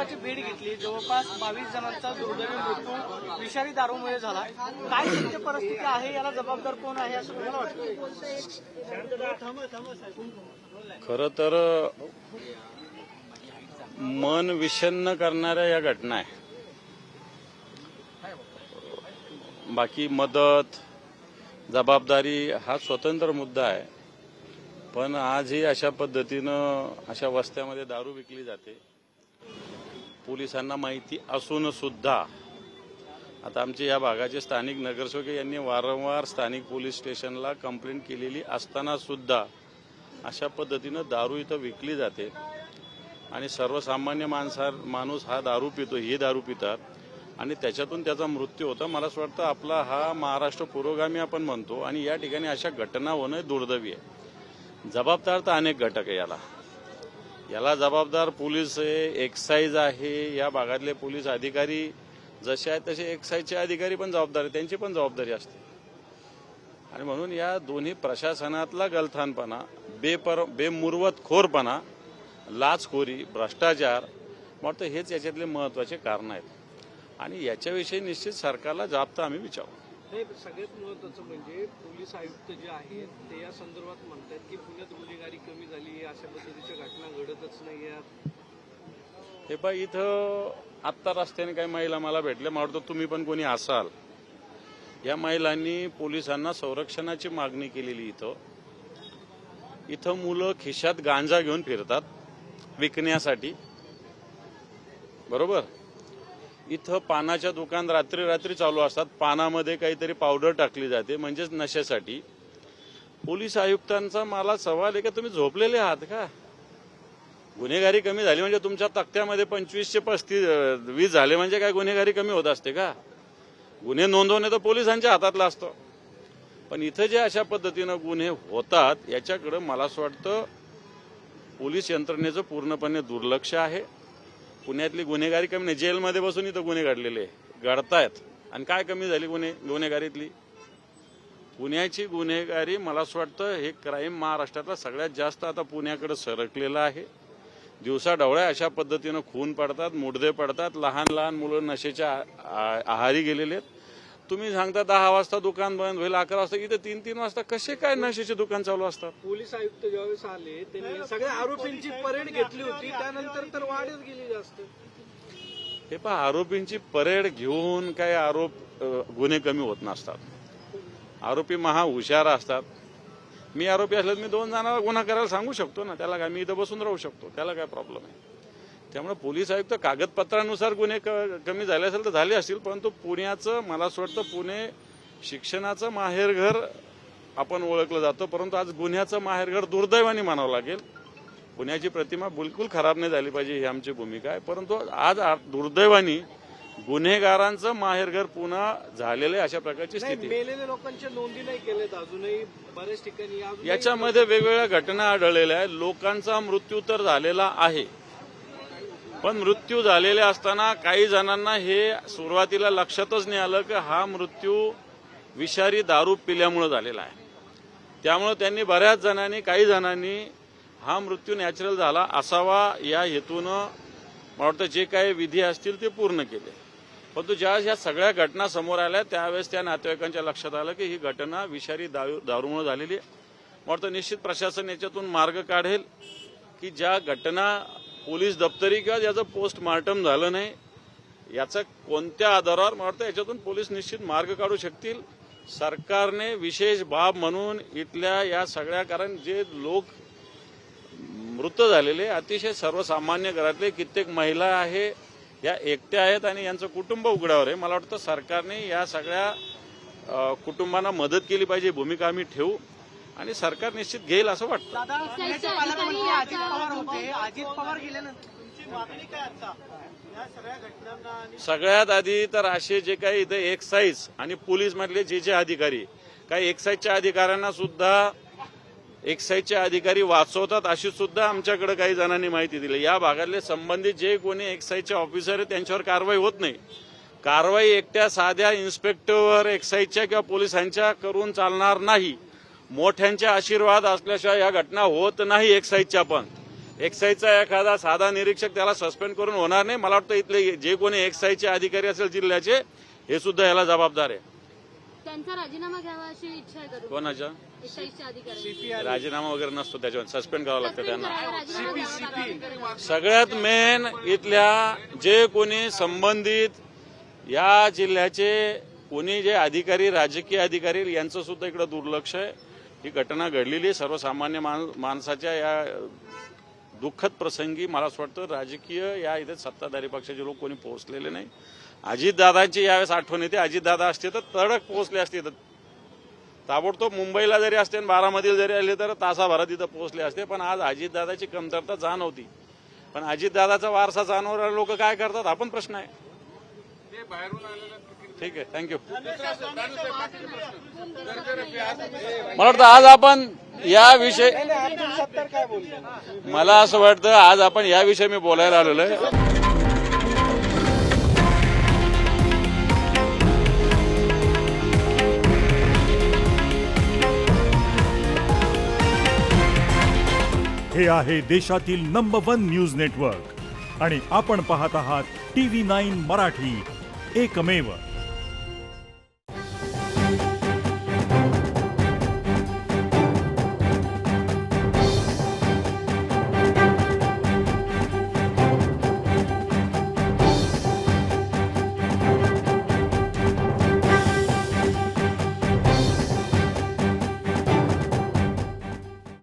रुग्णालयाची भेट घेतली, जवळपास 22 जणांचा दुर्दैवी मृत्यू विषारी दारूमुळे झाला. काय सत्य परिस्थिती आहे, याला जबाबदार कोण आहे असं तुम्हाला वाटतं? खरं तर मन विषण्ण करणाऱ्या या घटना आहे. बाकी मदत जबाबदारी हा स्वतंत्र मुद्दा आहे, पण आजही अशा पद्धतीनं अशा वस्त्यामध्ये दारू विकली जाते. पोलिसांना माहिती असून सुद्धा आता आमचे या भागाचे स्थानिक नगरसेवक यांनी वारंवार स्थानिक पोलीस स्टेशनला कंप्लेंट केलेली असताना सुद्धा अशा पद्धतीनं दारू इथं विकली जाते आणि सर्वसामान्य माणूस हा दारू पितो, हे दारू पितात आणि त्याच्यातून त्याचा मृत्यू होता. मला असं वाटतं आपला हा महाराष्ट्र पुरोगामी आपण म्हणतो आणि या ठिकाणी अशा घटना होणं दुर्दैवी आहे. जबाबदार तर अनेक घटक आहे याला जबाबदार पोलीस आहे, एक्साईज आहे. या भागातले पोलीस अधिकारी जसे आहेत तसे एक्साईजचे अधिकारी पण जबाबदार आहेत, त्यांची पण जबाबदारी असते. आणि म्हणून या दोन्ही प्रशासनातला गलथानपणा, बेमुरवतखोरपणा, लाचखोरी, भ्रष्टाचार, वाटतं हेच याच्यातले महत्वाचे कारण आहेत आणि याच्याविषयी निश्चित सरकारला जाब आम्ही विचारू. नाही, सगळ्यात महत्वाचं म्हणजे पोलीस आयुक्त जे आहेत ते या संदर्भात म्हणतात की पुण्यात गुन्हेगारी कमी झाली, अशा पद्धतीच्या घटना घडतच नाही आहेत. हे पहा, इथं आत्ता रस्त्याने काही महिला मला भेटल्या, मला वाटतं तुम्ही पण कोणी असाल. या महिलांनी पोलिसांना संरक्षणाची मागणी केलेली. इथं मुलं खिशात गांजा घेऊन फिरतात विकण्यासाठी, बरोबर. इथं पानाच्या दुकान रात्री चालू असतात, पानामध्ये काहीतरी पावडर टाकली जाते म्हणजेच नशेसाठी. पोलीस आयुक्तांचा मला सवाल आहे की तुम्ही झोपलेले आहात का? गुन्हेगारी कमी झाली म्हणजे तुमच्या तक्त्यामध्ये 25 ते 20 झाले म्हणजे काय गुन्हेगारी कमी होत असते का? गुन्हे नोंदवणे तर पोलिसांच्या हातातलं असतं. पण इथं जे अशा पद्धतीनं गुन्हे होतात याच्याकडे मला असं वाटतं पोलीस यंत्रणेचं पूर्णपणे दुर्लक्ष आहे. पुण्यातली गुन्हेगारी कमी नाही, जेलमध्ये बसून इथं गुन्हे घडलेले घडतायत. आणि काय कमी झाली गुन्हेगारीतली? पुण्याची गुन्हेगारी मला असं वाटतं हे क्राईम महाराष्ट्रातला सगळ्यात जास्त आता पुण्याकडे सरकलेलं आहे. दिवसाढवळ्या अशा पद्धतीनं खून पडतात, मुडदे पडतात, लहान लहान मुलं नशेच्या आहारी गेलेले आहेत. तुम्ही सांगता 10 वाजता दुकान बंद होईल, 11 वाजता, इथे 3-3 वाजता कसे काय नशेचे दुकान चालू असतात? पोलीस आयुक्त ज्यावेळेस आले त्यांनी सगळ्या आरोपींची परेड घेतली होती, त्यानंतर तर वाढच गेली जास्त. हे पहा, आरोपींची परेड घेऊन काय गुन्हे कमी होत नसतात. आरोपी महा हुशार असतात. मी आरोपी असल्यास मी 2 जणांना गुन्हा करायला सांगू शकतो ना, त्याला काय, मी इथं बसून राहू शकतो, त्याला काय प्रॉब्लेम आहे? त्यामुळे पोलीस आयुक्त कागदपत्रानुसार गुन्हे कमी झाले असेल तर झाले असतील, परंतु पुण्याचं मला असं वाटतं पुणे शिक्षणाचं माहेरघर आपण ओळखलं जातं, परंतु आज गुन्ह्याचं माहेरघर दुर्दैवाने म्हणावं लागेल. पुण्याची प्रतिमा बिलकुल खराब नाही झाली पाहिजे ही आमची भूमिका आहे, परंतु आज दुर्दैवाने गुन्हेगारांचं माहेरघर पुन्हा झालेलं आहे. अशा प्रकारची स्थिती. मेलेल्या लोकांच्या नोंदी नाही केल्यात अजूनही बऱ्याच ठिकाणी. याच्यामध्ये वेगवेगळ्या घटना आढळलेल्या आहेत. लोकांचा मृत्यू तर झालेला आहे, पण मृत्यू झालेले असताना काही जणांना हे सुरुवातीला लक्षातच नाही आलं की हा मृत्यू विषारी दारू पिल्यामुळे झालेला आहे. त्यामुळे त्यांनी बऱ्याच जणांनी, काही जणांनी हा मृत्यू नॅचरल झाला असावा या हेतूनं मला वाटतं जे काही विधी असतील ते पूर्ण केले. परंतु ज्यावेळेस या सगळ्या घटना समोर आल्या त्यावेळेस त्या नातेवाईकांच्या लक्षात आलं की ही घटना विषारी दारूमुळे झालेली आहे. मला वाटतं निश्चित प्रशासन याच्यातून मार्ग काढेल की ज्या घटना पोलीस दप्तरी किंवा ज्याचं पोस्टमार्टम झालं नाही याचा कोणत्या आधारावर, मला वाटतं याच्यातून पोलीस निश्चित मार्ग काढू शकतील. सरकारने विशेष बाब म्हणून इथल्या या सगळ्या, कारण जे लोक मृत झालेले अतिशय सर्वसामान्य घरातले कित्येक महिला आहे, या एकट्या आहेत आणि यांचं कुटुंब उघड्यावर आहे. मला वाटतं सरकारने या सगळ्या कुटुंबांना मदत केली पाहिजे, भूमिका आम्ही ठेवू आणि सरकार निश्चित घेईल असं वाटतं. अजित पवार गेल्यानंतर तुमची मागणी काय आता या सगळ्या घटनांना? सगळ्यात आधी तर असे जे काही इथे एक्साईज आणि पोलीस मधले जे अधिकारी, काही एक्साईजच्या अधिकाऱ्यांना सुद्धा एक्साईजचे अधिकारी वाचवतात अशी सुद्धा आमच्याकडे काही जणांनी माहिती दिली. या भागातले संबंधित जे कोणी एक्साईजचे ऑफिसर आहेत त्यांच्यावर कारवाई होत नाही. कारवाई एकट्या साध्या इन्स्पेक्टरवर एक्साईजच्या किंवा पोलिसांच्या करून चालणार नाही. मोठ्यांचे आशीर्वाद असल्याशिवाय या घटना होत नाही. एक्साईजच्या पण एक्साईजचा एखादा साधा निरीक्षक त्याला सस्पेंड करून होणार नाही. मला वाटतं इथले जे कोणी एक्साईजचे अधिकारी असेल जिल्ह्याचे हे सुद्धा याला जबाबदार आहे. त्यांचा राजीनामा घ्यावा अशी इच्छा आहे का? कोणाच्या एक्साईजचे अधिकारी राजीनामा वगैरे नसतो, त्याच्यावर सस्पेंड करावं लागतं त्यांना. राजीनामा घ्यावा. सगळ्यात मेन इथल्या जे कोणी संबंधित या जिल्ह्याचे कोणी जे अधिकारी राजकीय अधिकारी यांचं सुद्धा इकडे दुर्लक्ष आहे. ही घटना घडलेली सर्वसामान्य माणसाच्या या दुःखद प्रसंगी मला असं वाटतं राजकीय या इथे सत्ताधारी पक्षाचे लोक कोणी पोहोचलेले नाही. अजितदादांची यावेळेस आठवण येते. अजितदादा असते तर तडक पोहोचले असते, तर ताबडतोब मुंबईला जरी असते बारामतीला जरी आले तर तासाभरात इथं पोहोचले असते. पण आज अजितदादाची कमतरता जाणवती. पण अजितदादाचा वारसा जाणवणारे लोक काय करतात हा पण प्रश्न आहे. ठीक आहे, थँक्यू. मला वाटतं आज आपण या विषय मला असं वाटतं आज आपण या विषयी मी बोलायला आलेलो आहे. हे आहे देशातील नंबर 1 न्यूज नेटवर्क आणि आपण पाहत आहात TV9 मराठी, एकमेव.